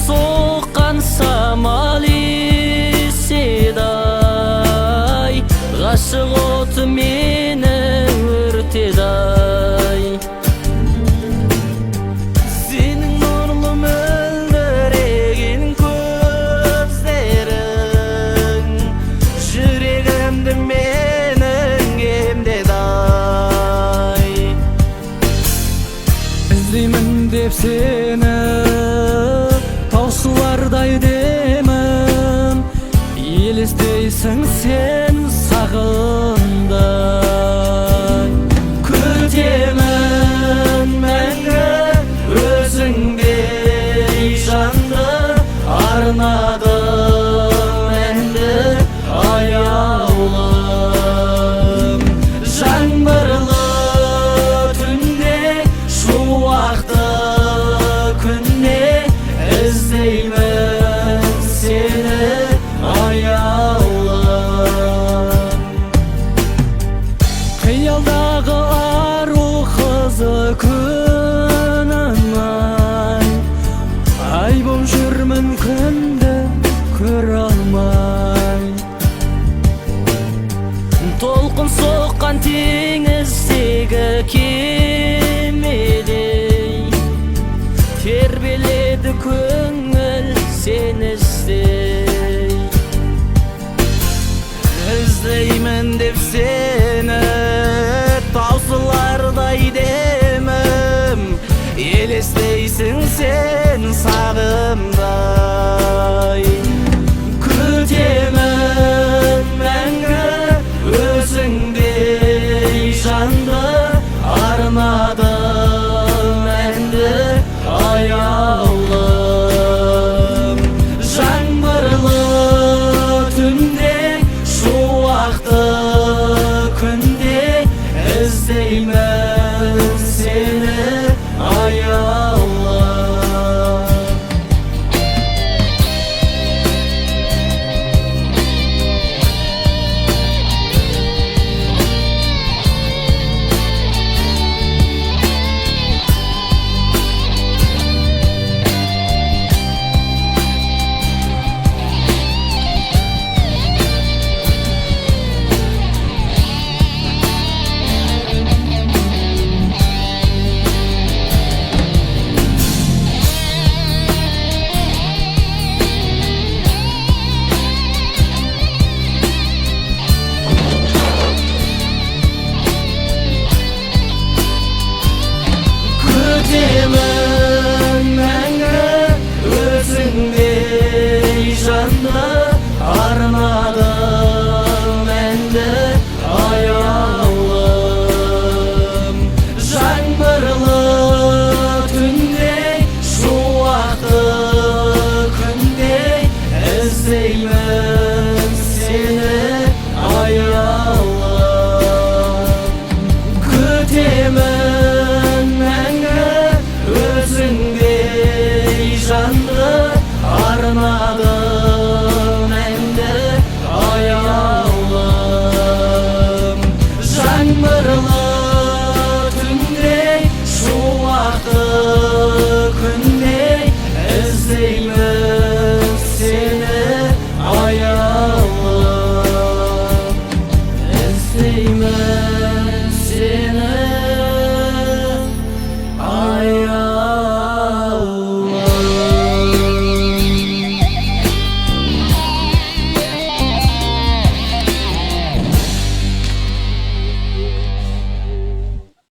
soqqan samal isiday, g'ashiq o'ti meni o'rtiday. Sening nurli mo'ldiragin ko'zlaring, yuragimda mening emdeday. Izlayman deb seni tavsularday demem, elesteysin sen sağımday. Kütemen menge özüngdey jandy, arnadım endi ayağım. Жаңбырлы түнде, şu вакытта күнде, izleymen seni ayağım. Kıyaldağı aru kızı kününden, aybım жүрмін күнді көре алмай. Толқын соққан теңіздегі кемедей, тербеледі көңіл сені іздей. Іздеймін деп сені таусылардай демім, елестейсің сен сағымдай. Күтемін мәңгі өзіңдей жанды, арнадым әнді аяулым. Жаңбырлы түнде, шуақты күнде, іздеймін сені ayağım. Kütemen мәңгі өзіңдей жанды, арнадым әнді аяулым. Жаңбырлы түнде, шуақты күнде, іздеймін сені аяулым. Kütemen özüngdey jandy, arnadım endi ayağım. Жаңбырлы түнде, шуақты күнде, іздеймін сені ayağım. Іздеймін